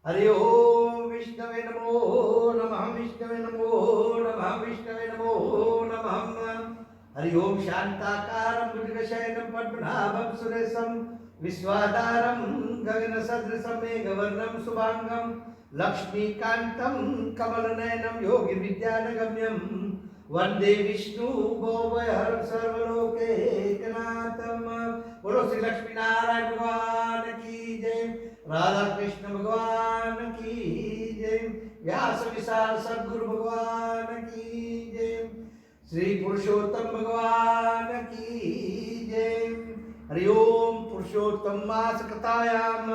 हरि ओम विष्णवे नमो नमः विष्णवे नमो नमः विष्णवे नमो नमः हरि ओम शांताकारं भुजगशयनं पद्मनाभं सुरेशं विश्वाधारं गगनसदृशं मेघवर्णं शुभांगं लक्ष्मीकान्तं कमलनयनं योगिविद्यानगम्यं वंदे विष्णु भवभयहरं सर्वलोकैकनाथं। बोलो श्री लक्ष्मी नारायण भगवान की जय, राधा कृष्ण भगवान की जय, व्यास विशाल सद्गुरु भगवान की जय, श्री पुरुषोत्तम भगवान की जय। हरि ओम पुरुषोत्तम मास कथायाम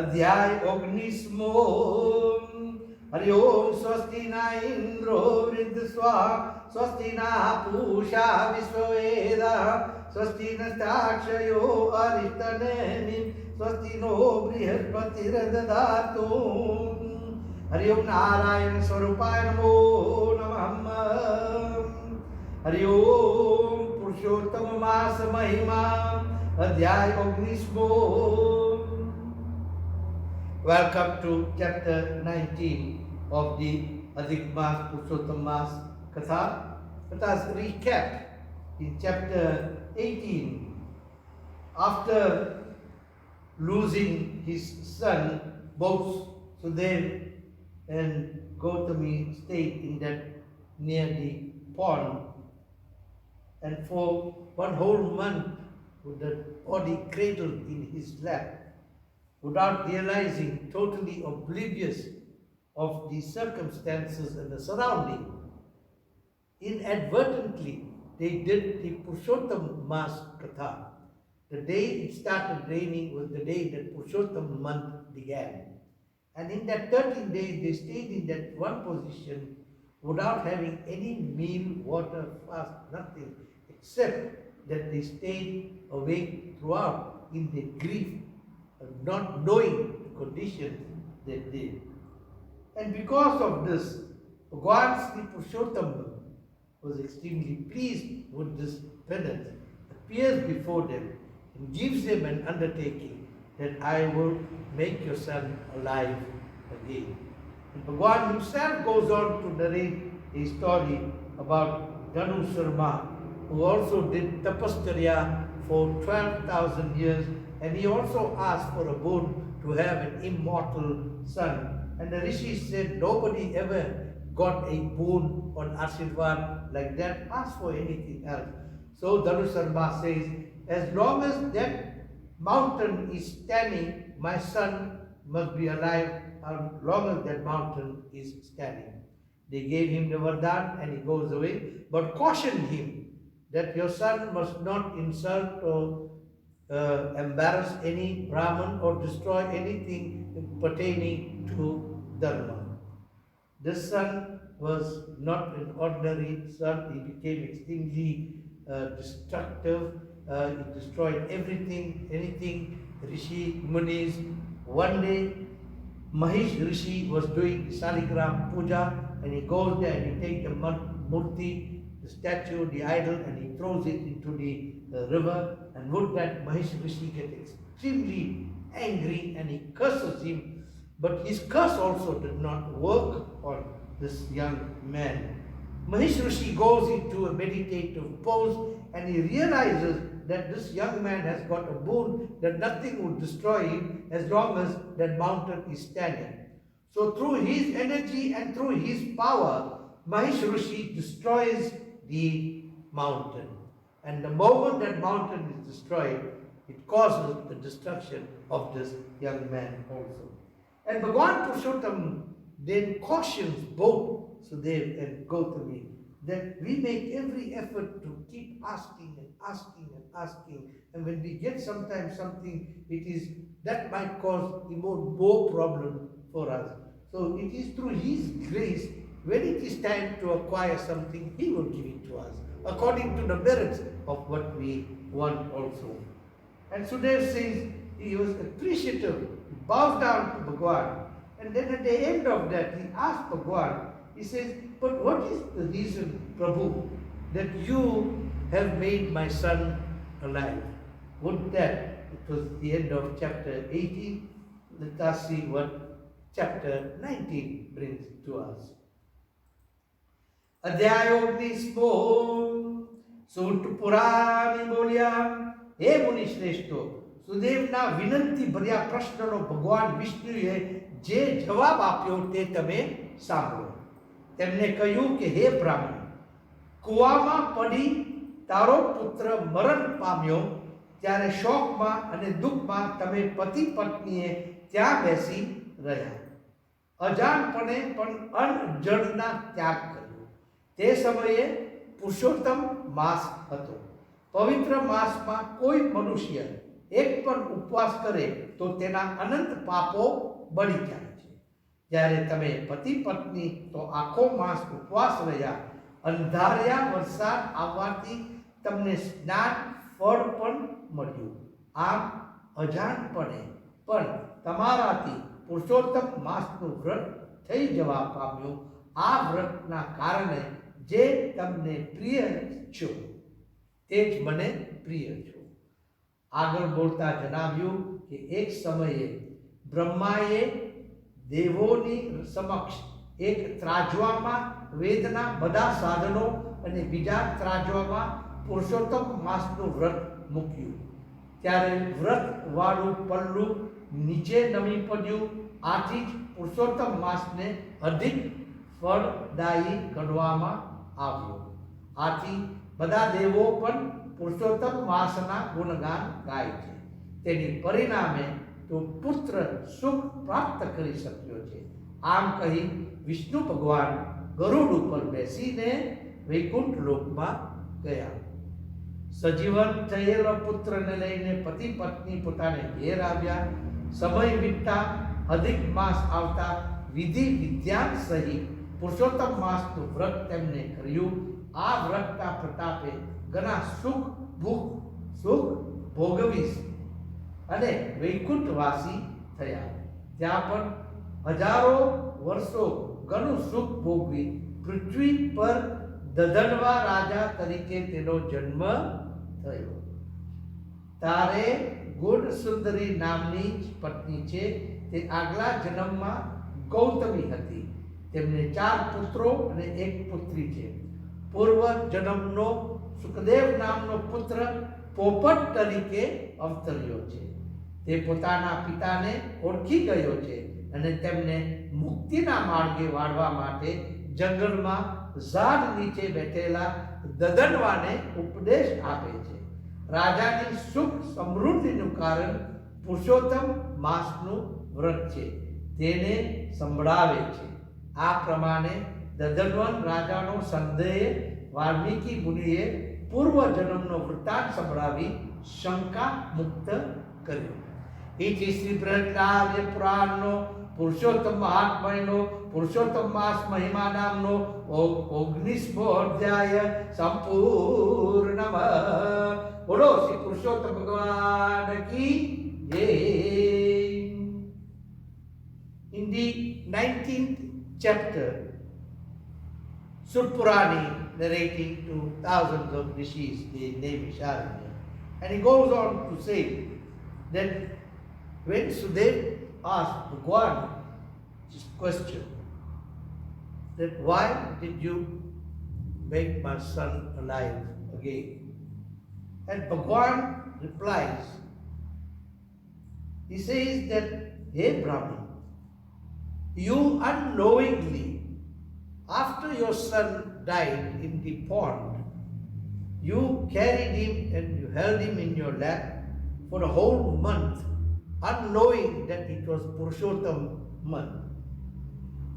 अध्याय 19। हरि ओम स्वस्ति न इंद्रो वृद्धस्वा स्वस्ति न पूषा विश्ववेदाः स्वस्ति नक्षयो अरिष्टनेमि स्वस्ति नो बृहस्पतिर्दधातु। हरि ओम नारायण स्वरूपाय नमो नमः। हरि ओम पुरुषोत्तम मास महिमा अध्याय 19। Welcome to chapter 19 of the Adhik Maas Purushottam Maas Katha. Let us recap in chapter 18. After losing his son, both Sudev and Gautami stayed in that near the pond, and for one whole month with the body cradled in his lap, without realizing, totally oblivious of the circumstances and the surrounding. Inadvertently, they did the Purushottam Maas Katha. The day it started raining was the day that Purushottam month began. And in that 13 days, they stayed in that one position without having any meal, water, fast, nothing, except that they stayed awake throughout in their grief, not knowing the conditions that they. And because of this, Bhagwan Sri Purushottam was extremely pleased with this penance, appears before them and gives them an undertaking that I will make your son alive again. And Bhagwan himself goes on to narrate a story about Dhanu Sharma, who also did tapaskarya for 12,000 years, and he also asked for a boon to have an immortal son. And the Rishi said nobody ever got a boon on Ashirvad like that, ask for anything else. So Dhanu Sharma says, as long as that mountain is standing, my son must be alive as long as that mountain is standing. They gave him the Vardhan and he goes away, but cautioned him that your son must not insult or embarrass any Brahman or destroy anything pertaining to Dharma. This son was not an ordinary son. He became extremely destructive. He destroyed everything, anything, Rishi, Munis. One day, Mahesh Rishi was doing Saligram Puja, and he goes there and he takes the murti, the statue, the idol, and he throws it into the river. And with that, Mahesh Rishi gets extremely angry and he curses him. But his curse also did not work on this young man. Mahesh Rishi goes into a meditative pose and he realizes that this young man has got a boon, that nothing would destroy him as long as that mountain is standing. So through his energy and through his power, Mahesh Rishi destroys the mountain. And the moment that mountain is destroyed, it causes the destruction of this young man also. And Bhagwan Purushottam then cautions both Sudev and Gautami that we make every effort to keep asking and asking and asking, and when we get sometimes something, it is that might cause more problem for us. So it is through his grace, when it is time to acquire something, he will give it to us according to the merits of what we want also. And Sudev says he was appreciative, he bows down to Bhagwan, and then at the end of that he asked Bhagwan, he says, but what is the reason, Prabhu, that you have made my son alive? With that, it was the end of chapter 18. Let us see what chapter 19 brings to us. અધ્યાય 19 suit પુરાણી બોલ્યા, હે મુનિ શ્રેષ્ઠો, સુદેવના વિનંતી ભર્યા પ્રશ્નનો ભગવાન વિષ્ણુએ જે જવાબ આપ્યો તે તમે સાંભળો. તેમને કહ્યું કે હે બ્રાહ્મણ, કૂવામાં પડી તારો પુત્ર મરણ પામ્યો ત્યારે શોકમાં અને દુઃખમાં તમે પતિ પત્નીએ ત્યાં બેસી રહ્યા. અજાણપણે પણ અનજળના ત્યાગ કર્યો. તે સમયે પુરુષોત્તમ માસ હતો. પવિત્ર માસમાં કોઈ મનુષ્ય એક પણ ઉપવાસ કરે તો તેના અનંત પાપો બળી જાય છે. જ્યારે તમે પતિ પત્ની તો આખો માસ ઉપવાસ રહ્યા. અંધારિયા વરસાદ આવવાથી તમને સ્નાન ફળ પણ મળ્યું. આમ અજાણપણે પણ તમારાથી પુરુષોત્તમ માસનું વ્રત થઈ જવા પામ્યું. આ વ્રતના કારણે જે તમને પ્રિય છો તે જ મને પ્રિય છો. આગળ બોલતા જણાવ્યું કે એક સમયે બ્રહ્માએ દેવોની સમક્ષ એક ત્રાજવામાં વેદના બધા સાધનો અને બીજા ત્રાજવામાં પુરુષોત્તમ માસનું વ્રત મૂક્યું. ત્યારે વ્રત વાળું પલ્લું નીચે નમી પડ્યું. આથી જ પુરુષોત્તમ માસને અધિક ફળદાયી ગણવામાં આવ્યો. આથી બધા દેવો પણ પુરુષોત્તમ માસના ગુણગાન ગાય છે. તેની પરિણામે તો પુત્ર સુખ પ્રાપ્ત કરી શક્યો છે. આમ કહી વિષ્ણુ ભગવાન ગરુડ ઉપર બેસીને વૈકુંઠ લોકમાં ગયા. સજીવન થયેલો પુત્રને લઈને પતિ પત્ની પોતાને ઘેર આવ્યા. સમય વીતતા અધિક માસ આવતા વિધિ વિદ્યાન સહિત પુરુષોત્તમ માસનું વ્રત તેમને કર્યું. આ વ્રતના પ્રતાપે ઘણા સુખ ભોગવીશ અને વૈકુંઠવાસી થયા. ત્યાં પણ હજારો વર્ષો ઘણું સુખ ભોગવી પૃથ્વી પર દધનવા રાજા તરીકે તેનો જન્મ થયો. તારે ગુણ સુંદરી નામની જ પત્ની છે. તે આગલા જન્મમાં ગૌતમી હતી. તેમને 4 પુત્રો અને 1 પુત્રી છે. પૂર્વ જન્મનો સુખદેવ નામનો પુત્ર પોપટ તરીકે અવતર્યો છે. તે પોતાના પિતાને ઓળખી ગયો છે અને તેમને મુક્તિના માર્ગે વાળવા માટે જંગલમાં ઝાડ નીચે બેઠેલા દદનવાને ઉપદેશ આપે છે. રાજાની સુખ સમૃદ્ધિનું કારણ પુરુષોત્તમ માસનું વ્રત છે. તેને સંભળાવે છે. આ પ્રમાણે દદનવન રાજાનો સંદેહ વાલ્મીકી મુનિએ પૂર્વ જન્મનો વૃત્તાંત સંભળાવી શંકા મુક્ત કર્યો. એથી શ્રી બૃહદારણ્ય પુરાણનો પુરુષોત્તમ મહાત્મ્યનો પુરુષોત્તમ માસ મહિમા નામનો 19મો અધ્યાય સંપૂર્ણ. બોલો શ્રી પુરુષોત્તમ ભગવાન કી જય. In the 19th chapter, Surpurani narrating to thousands of rishis, the name is Arya, and he goes on to say that when Sudev asked Bhagwan this question, that why did you make my son alive again? And Bhagwan replies, he says that, hey Brahman, you unknowingly, after your son died in the pond, you carried him and you held him in your lap for a whole month, unknowing that it was Purushottam month.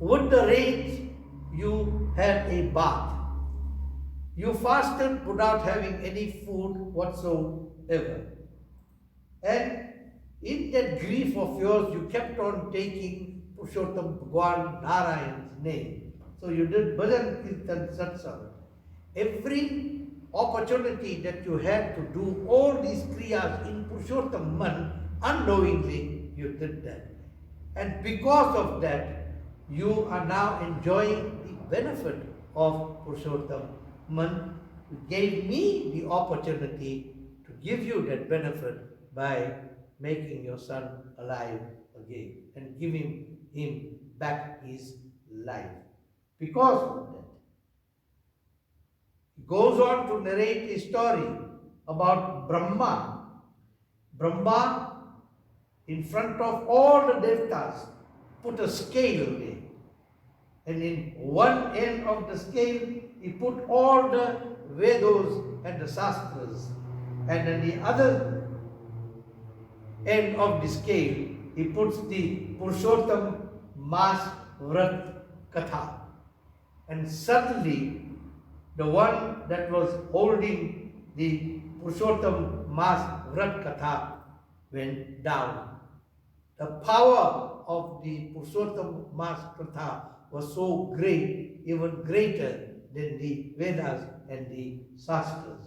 With the rains, you had a bath. You fasted without having any food whatsoever. And in that grief of yours, you kept on taking Purushottam Bhagwan Narayan's name. So you did Bhajan, Kirtan, Satsang. Every opportunity that you had to do all these kriyas in Purushottam month, unknowingly you did that. And because of that, you are now enjoying the benefit of Purushottam month. You gave me the opportunity to give you that benefit by making your son alive again and give him him back his life. Because of that, he goes on to narrate a story about Brahma. Brahma, in front of all the devtas, put a scale there. And in one end of the scale, he put all the Vedas and the Shastras. And on the other end of the scale, he puts the Purushottam Maas Katha. And suddenly, the one that was holding the Purushottam Maas Katha went down. The power of the Purushottam Maas Katha was so great, even greater than the Vedas and the Shastras.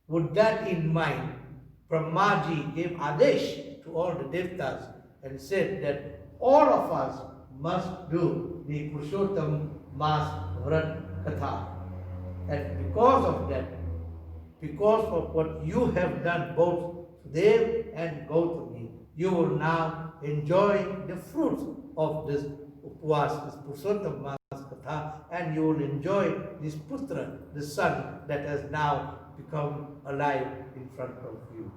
With that in mind, Brahmaji gave Adesh to all the devtas and said that all of us must do the Purushottam Maas Katha. And because of that, because of what you have done, both Dev and Gautami, you will now enjoy the fruits of this Upwas, this Purushottam Maas Katha, and you will enjoy this Putra, the son that has now become alive in front of you.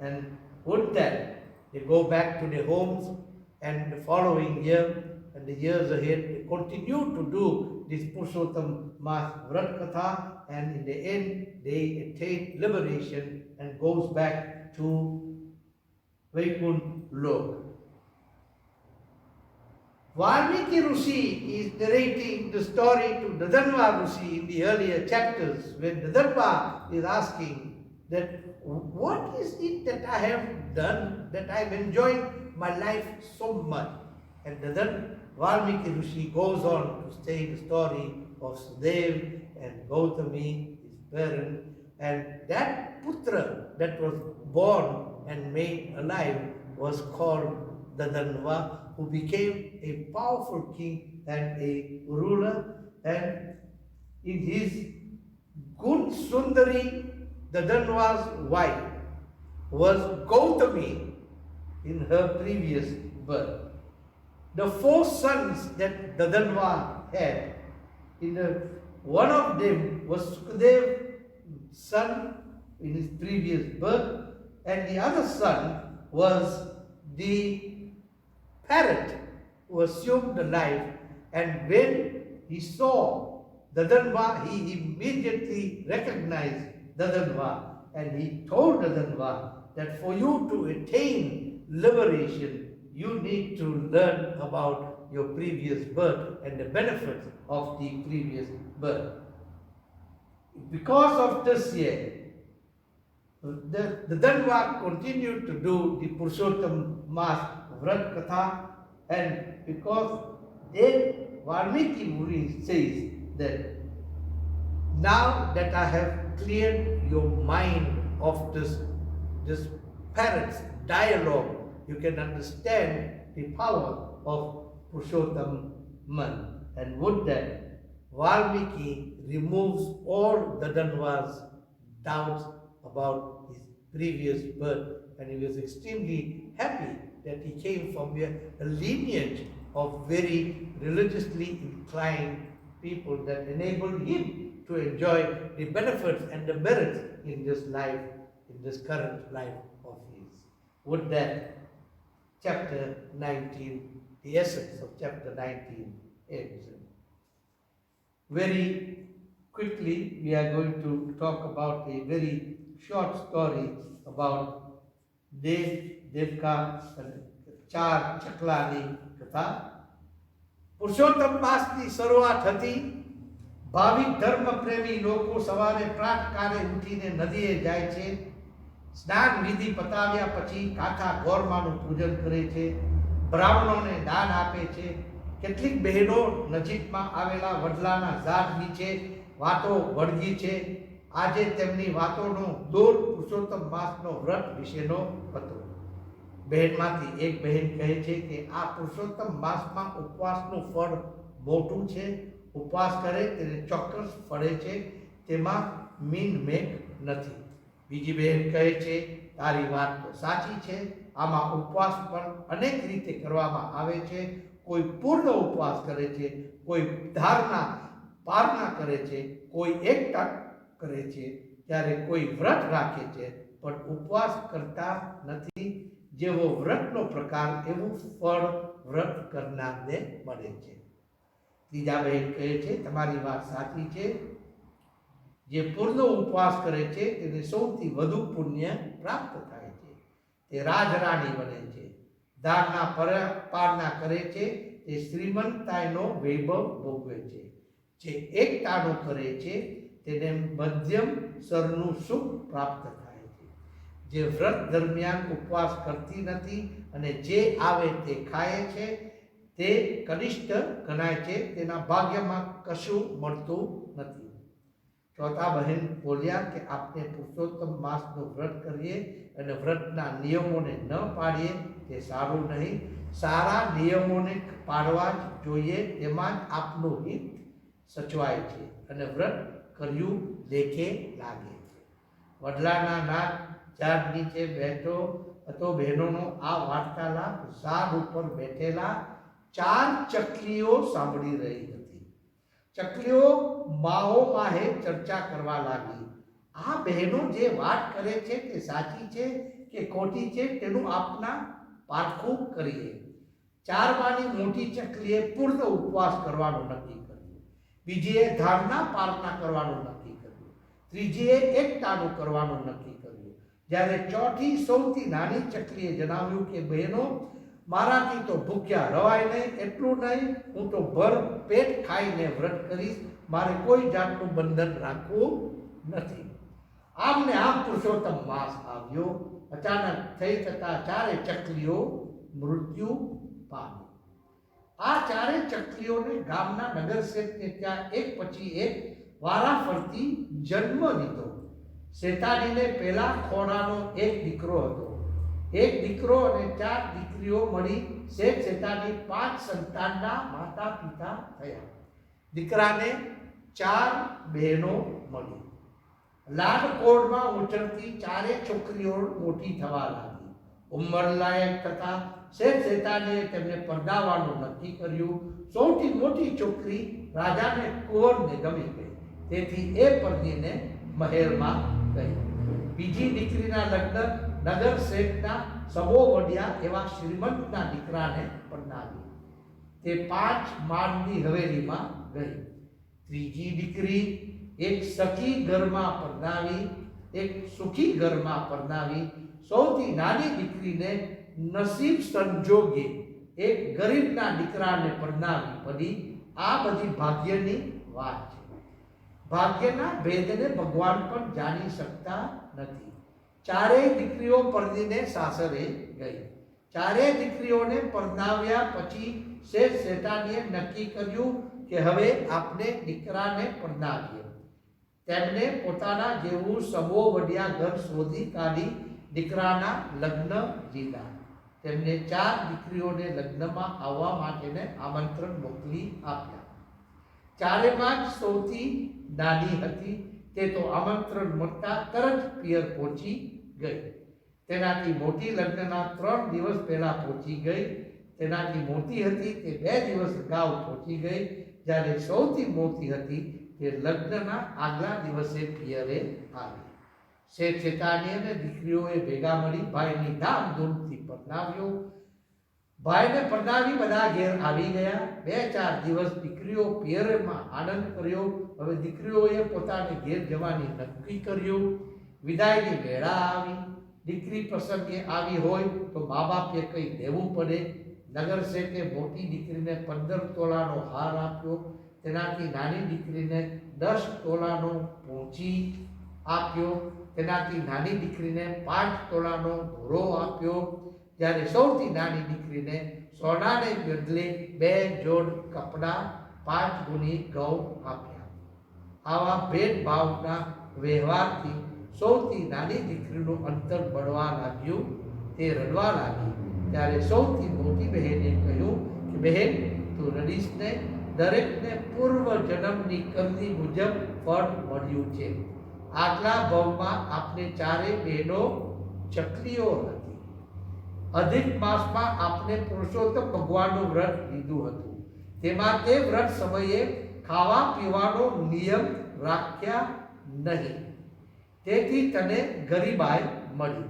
And with that, they go back to their homes, and the following year and the years ahead, they continue to do this Purushottam Maas Katha, and in the end, they attain liberation and goes back to Vaikunth Lok. Valmiki Rishi is narrating the story to Dadanva Rishi in the earlier chapters, when Dadanva is asking that what is it that I have done that I have enjoyed my life so much? And then Valmiki Rishi goes on to say the story of Sudev and Gautami, his parent, and that Putra that was born and made alive was called Dadanva, who became a powerful king and a ruler. And in his good Sundari, Dadanva's wife was Gautami in her previous birth. The four sons that Dadanva had, one of them was Sukadev's son in his previous birth, and the other son was the parrot who assumed the life. And when he saw Dadanva, he immediately recognized Dadanva, and he told Dadanva that for you to attain liberation, you need to learn about your previous birth and the benefits of the previous birth. Because of this year, the Dadanva continued to do the Purushottam Maas Katha, and because then Valmiki Muni says that now that I have cleared your mind of this parrot's dialogue, you can understand the power of Purushottam Man. And with that, Valmiki removes all Dadanva's doubts about his previous birth, and he was extremely happy that he came from a lineage of very religiously inclined people that enabled him to enjoy the benefits and the merits in this life, in this current life of his. With that, chapter 19, the essence of chapter 19 ends. Very quickly, we are going to talk about a very short story about Devka and Char Chaklani Katha. Purushottam માસની શરૂઆત હતી. ભાવિક ધર્મ પ્રેમી લોકો સવારે પ્રાતકાળે ઉઠીને નદીએ જાય છે. સ્નાન વિધિ પતાવ્યા પછી કાથા ગોરમાનું પૂજન કરે છે, બ્રાહ્મણોને દાન આપે છે. કેટલીક બહેનો નજીકમાં આવેલા વડલાના ઝાડ નીચે વાતો વળગી છે. આજે તેમની વાતોનો દોર પુરુષોત્તમ માસનો વ્રત વિશેનો હતો. બહેનમાંથી એક બહેન કહે છે કે આ પુરુષોત્તમ માસમાં ઉપવાસનું ફળ મોટું છે. ઉપવાસ કરે તેને ચોક્કસ ફળે છે, તેમાં મીન મેક નથી. બીજી બહેન કહે છે તારી વાત તો સાચી છે, આમાં ઉપવાસ પણ અનેક રીતે કરવામાં આવે છે. કોઈ પૂર્ણ ઉપવાસ કરે છે, કોઈ ધારના પારણા કરે છે, કોઈ એકટા કરે છે, ત્યારે કોઈ વ્રત રાખે છે પણ ઉપવાસ કરતા નથી. જેવો વ્રતનો પ્રકાર એવું ફળ વ્રત કરનારને મળે છે. ત્રીજા બહેન કહે છે, તમારી વાત સાચી છે. જે પૂર્ણ ઉપવાસ કરે છે તેને સૌથી વધુ પુણ્ય પ્રાપ્ત થાય છે. તે રાજરાણી બને છે. દાનના પારણા કરે છે તે શ્રીમંતાઈનો વૈભવ ભોગવે છે. જે એકટાણું કરે છે તેને મધ્યમ સ્તરનું સુખ પ્રાપ્ત થાય છે. જે વ્રત દરમિયાન ઉપવાસ કરતી નથી અને જે આવે તે ખાય છે તે કનિષ્ઠ ગણાય છે. તેના ભાગ્યમાં કશું મળતું નથી. ચોથા બહેન બોલ્યા કે આપણે પુરુષોત્તમ માસનું વ્રત કરીએ અને વ્રતના નિયમોને ન પાડીએ તે સારું નહીં. સારા નિયમોને પાડવા જ જોઈએ. તેમાં જ આપનું હિત સચવાય છે અને વ્રત કર્યું લેખે લાગે છે. વડલાના નાથ ઝાડ નીચે બેઠો હતો. બહેનોનો આ વાર્તાલાપ ઝાડ ઉપર બેઠેલા 4 ચકલીઓ સાંભળી રહી હતી. ચકલીઓ માહો માહે ચર્ચા કરવા લાગી. આ બહેનો જે વાત કરે છે તે સાચી છે કે ખોટી છે તેનું આપના પારખું કરીએ. 4 માંની મોટી ચકલીએ પૂર્ણ ઉપવાસ કરવાનું નક્કી કર્યું. બીજીએ ધારના પારણા કરવાનું નક્કી કર્યું. ત્રીજીએ એકટાણું કરવાનું નક્કી કર્યું. જ્યારે ચોથી સૌથી નાની ચકલીએ જણાવ્યું કે બહેનો, મારાથી તો ભૂખ્યા રવાય નહીં, એટલું નહીં, હું તો ભર પેટ ખાઈને વ્રત કરીશ. મારે કોઈ જાતનું બંધન રાખવું નથી. આમ ને આમ પુરુષોત્તમ માસ આવ્યો. અચાનક થઈ થતા 4 ચકલીઓ મૃત્યુ પામી. આ 4 ચકલીઓને ગામના નગર શેઠને ત્યાં એક પછી એક વારાફરતી જન્મ લીધો. શેતાનીને પહેલા ખોરાનો એક દીકરો હતો. એક દીકરો અને 4 દીકરીઓ મળી શેઠ શેતાની 5 સંતાનના માતા પિતા થયા. દીકરાને 4 બહેનો મળી. લાડકોડમાં ઉછળતી 4 છોકરીઓ મોટી થવા લાગી. ઉંમર લાયક થતા શેઠ શેતાનીએ તેમને પરણાવવાનું નક્કી કર્યું. સૌથી મોટી છોકરી રાજાને કુંવરને ગમી ગઈ, તેથી એ પરણીને મહેલમાં ગઈ. બીજી દીકરીના લગ્ન નગર શેઠના સબો વડિયા એવા શ્રીમંતના દીકરાને પરણાવી. તે 5 માળની હવેલીમાં ગઈ. ત્રીજી દીકરી એક સખી ઘરમાં પરણાવી, એક સુખી ઘરમાં પરણાવી. સૌથી નાની દીકરીને નસીબ સંજોગે એક ગરીબના દીકરાને પરણાવી પડી. આ બધી ભાગ્યની વાત છે. ભાગ્યના ભેદને ભગવાન પણ જાણી શકતા નથી. 4 દીકરીઓ પરણીને સાસરે ગઈ. 4 દીકરીઓને પરણાવ્યા પછી શેઠ શેતાનીએ નક્કી કર્યું કે હવે આપણે દીકરાને પરણાવીએ. તેમને પોતાના જેવું સબો વડિયા ઘર શોધી કાઢી દીકરાના લગ્ન લીધા. તેમને 4 દીકરીઓને લગ્નમાં આવવા માટેને આમંત્રણ મોકલી આપ્યા. 4માં જ સૌથી નાની હતી. તે તો આમંત્રણ મળતા તરત પિયર પહોંચી ગઈ. તેનાથી મોટી લગ્નના 3 દિવસ પહેલા પહોંચી ગઈ. તેનાથી મોટી હતી તે 2 દિવસ અગાઉ પહોંચી ગઈ. જ્યારે સૌથી મોટી હતી તે લગ્નના આગલા દિવસે પિયરે આવી. શેઠ શેતાની અને દીકરીઓએ ભેગા મળી ભાઈની ધામધૂમથી પરણાવ્યો. ભાઈને પરણાવી બધા ઘેર આવી ગયા. 2-4 દિવસ દીકરીઓ પિયરમાં આનંદ કર્યો. હવે દીકરીઓએ પોતાને ઘેર જવાની નક્કી કર્યું. વિદાયની વેળા આવી. દીકરી પ્રસંગે આવી હોય તો મા બાપે કંઈ દેવું પડે. નગર શેઠે મોટી દીકરીને 15 તોલાનો હાર આપ્યો. તેનાથી નાની દીકરીને 10 તોલાનો પોંચી આપ્યો. તેનાથી નાની દીકરીને 5 તોલાનો ઘોડો આપ્યો. જ્યારે સૌથી નાની દીકરીને સોનાને બદલે 2 જોડ કપડાં 5 ગુણી ઘઉં આપ્યા. આવા ભેદભાવના વ્યવહારથી સૌથી નાની દીકરીનું અંતર બળવા લાગ્યું. તે રડવા લાગી. ત્યારે સૌથી મોટી બહેને કહ્યું કે બહેન, તું રડીશ ને. દરેકને પૂર્વ જન્મની કરણી મુજબ ફળ મળ્યું છે. આગલા ભાવમાં આપણે 4 બહેનો ચકલીઓ હતી. અધિક માસમાં આપણે પુરુષોત્તમ ભગવાનનું વ્રત લીધું હતું. તેમાં તે વ્રત સમયે ખાવા પીવાનો નિયમ રાખ્યા નહીં. તેથી તને ગરીબાઈ મળી.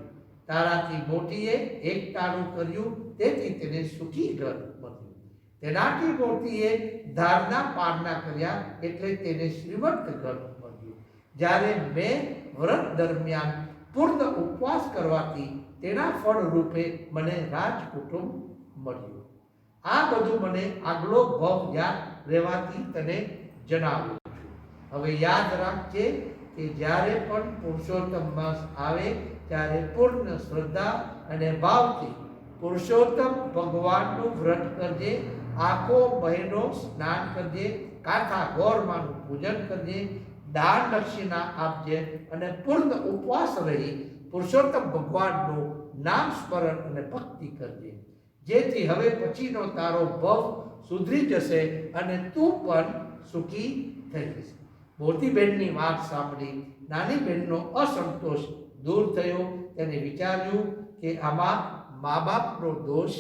તારાથી મોટીએ એકટાણું કર્યું, તેથી તેને સુખી ઘર મળ્યું. તેનાથી મોટીએ ધારના પારના કર્યા, એટલે તેને શ્રીમંત ઘર મળ્યું. જ્યારે મેં વ્રત દરમિયાન પૂર્ણ ઉપવાસ કરવાથી તેના ફળ રૂપે મને રાજકુટુંબ મળ્યું. આ બધું મને આગલો ભવ યાદ રહેવાથી તને જણાવું છું. હવે યાદ રાખજે કે જ્યારે પણ પુરુષોત્તમ માસ આવે ત્યારે પૂર્ણ શ્રદ્ધા અને ભાવથી પુરુષોત્તમ ભગવાનનું વ્રત કરજે. આખો મહિનો સ્નાન કરજે, કાંઠા ગોરમાનું પૂજન કરજે, દાન દક્ષિણા આપજે અને પૂર્ણ ઉપવાસ રહી પુરુષોત્તમ ભગવાનનું નામ સ્મરણ અને ભક્તિ કરજે. જેથી હવે પછીનો તારો ભવ સુધરી જશે અને તું પણ સુખી થઈ જશે. મોટી બહેનની વાત સાંભળી નાની બહેનનો અસંતોષ દૂર થયો. તેને વિચાર્યું કે આમાં મા બાપનો દોષ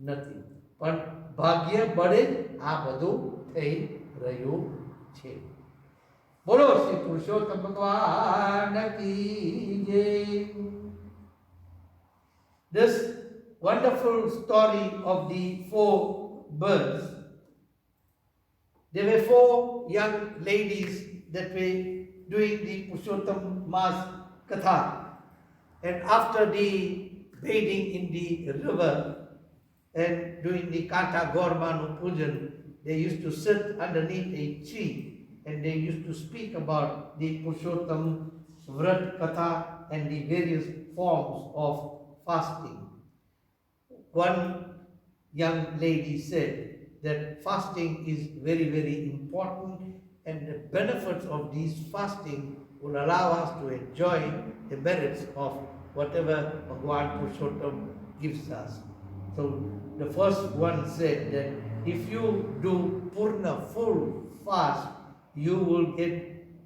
નથી, પણ ભાગ્ય બળે આ બધું થઈ રહ્યું છે. બોલો શ્રી પુરુષોત્તમ ભગવાન કી જય. This wonderful story of the four birds. There were four young ladies that were doing the Purushottam Maas Katha. And after the bathing in the river and doing the Kanta Gormanu Pujan, they used to sit underneath a tree and they used to speak about the Purushottam Vrat Katha and the various forms of fasting. One young lady said that fasting is very, very important, and the benefits of this fasting will allow us to enjoy the merits of whatever Bhagwan Purushottam gives us. So the first one said that if you do Purna full fast, you will get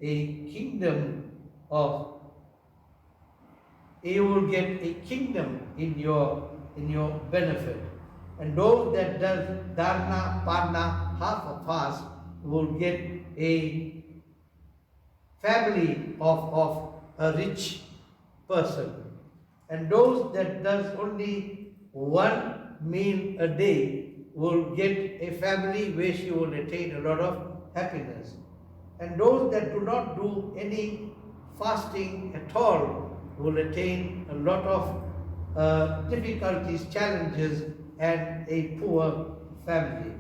a kingdom in your benefit. And those that does Dharna, Parna, half a fast will get a family of a rich person. And those that does only one meal a day will get a family where she will attain a lot of happiness. And those that do not do any fasting at all will attain a lot of difficulties, challenges, and a poor family.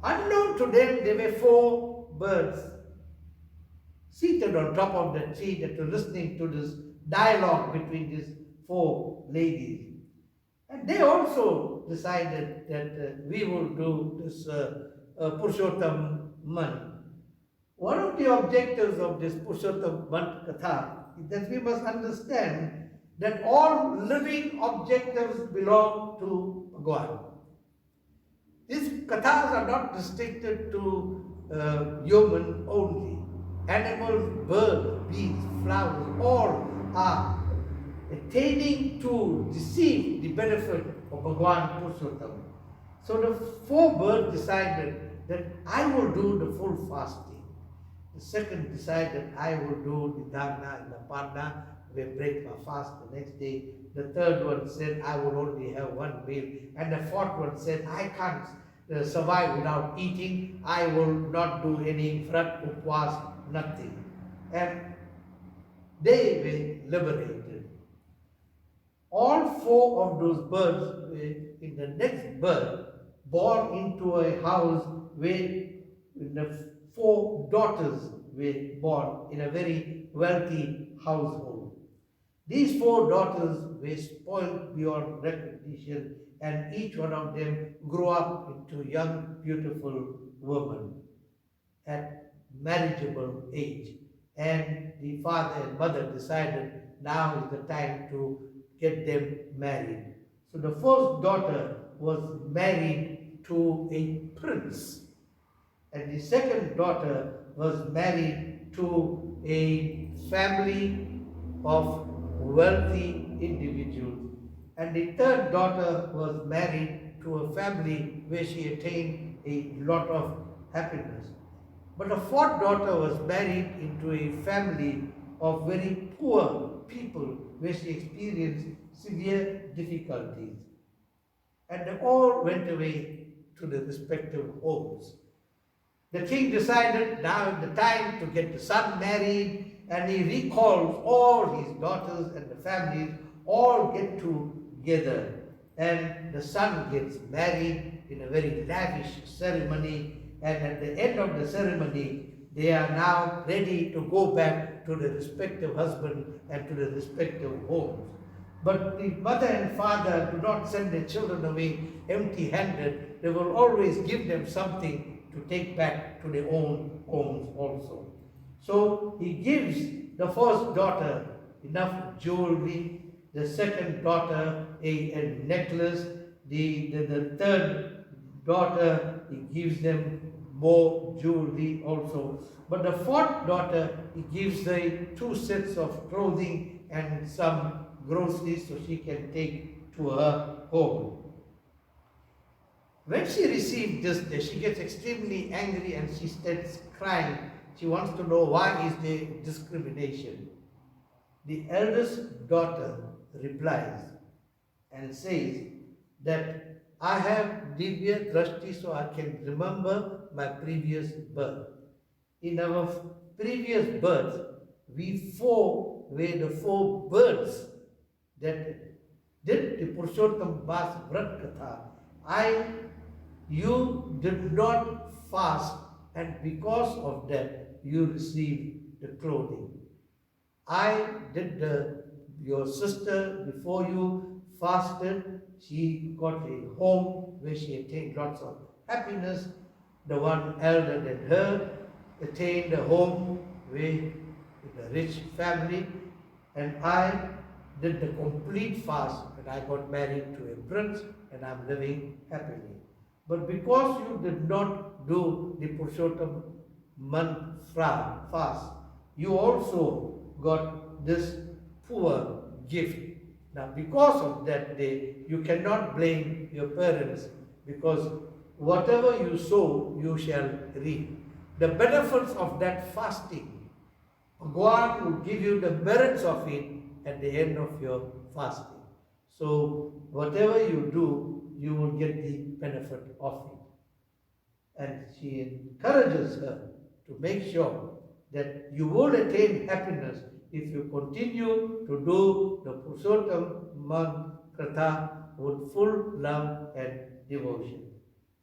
Unknown to them, there were four birds seated on top of the tree that were listening to this dialogue between these four ladies. And they also decided that we will do this Purushottam month. One of the objectives of this Purushottam month Katha is that we must understand that all living objectives belong to Bhagwan. These kathas are not restricted to human only. Animals, birds, beasts, flowers, all are attaining to receive the benefit of Bhagwan Purushottam. So the four birds decided that I will do the full fasting. The second decided I will do the Dharna and the Parna, will break my fast the next day. The third one said I will only have one meal. And the fourth one said I can't survive without eating. I will not do any vrat, upwas, nothing. And they were liberated. All four of those birds were in the next birth born into a house where the four daughters were born in a very wealthy household. These four daughters were spoiled beyond recognition, and each one of them grew up into young, beautiful women at marriageable age. And the father and mother decided now is the time to get them married. So the first daughter was married to a prince, and the second daughter was married to a family of wealthy individuals, and the third daughter was married to a family where she attained a lot of happiness. But a fourth daughter was married into a family of very poor people where she experienced severe difficulties. And they all went away to their respective homes. The king decided now is the time to get the son married, and he recalls all his daughters and the families all get together, and the son gets married in a very lavish ceremony, and at the end of the ceremony they are now ready to go back to their respective husband and to their respective homes. But the mother and father do not send their children away empty-handed. They will always give them something to take back to their own homes also. So he gives the first daughter enough jewelry, the second daughter a necklace, the third daughter he gives them more jewelry also. But the fourth daughter he gives her 2 sets of clothing and some groceries so she can take to her home. When she received this, she gets extremely angry and she starts crying. She wants to know why is there discrimination. The eldest daughter replies and says that I have Divya Drashti so I can remember my previous birth. In our previous birth, we 4 were the 4 birds that did the Purushottam Maas Katha. You did not fast, and because of that, you received the clothing. Your sister before you fasted, she got a home where she attained lots of happiness. The one elder than her attained a home with a rich family, and I did the complete fast, and I got married to a prince, and I'm living happily. But because you did not do the Purushottam month fast, you also got this poor gift. Now, because of that day, you cannot blame your parents, because whatever you sow, you shall reap. The benefits of that fasting, God will give you the merits of it at the end of your fasting. So, whatever you do, you will get the benefit of it. And she encourages her to make sure that you will attain happiness if you continue to do the Purushottam Maas Katha with full love and devotion.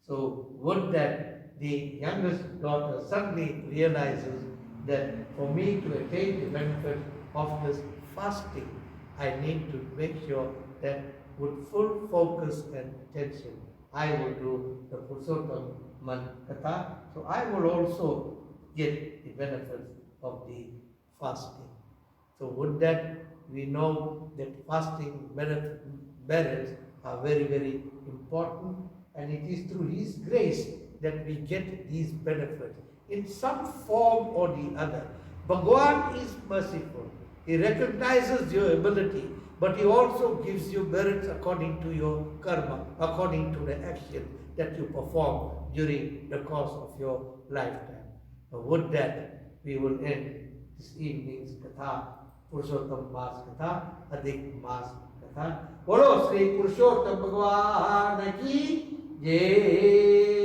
So, would that the youngest daughter suddenly realizes that for me to attain the benefit of this fasting, I need to make sure that with full focus and attention, I will do the Purushottam Maas Katha. So I will also get the benefits of the fasting. So with that, we know that fasting merits are very, very important, and it is through His grace that we get these benefits in some form or the other. Bhagwan is merciful. He recognizes your ability, but He also gives you merits according to your karma, according to the action that you perform during the course of your lifetime. With that, we will end this evening's Katha, Purushottam Maas Katha, Adhik Maas Katha. Bolo Sri Purushottam Bhagwan ki Jai.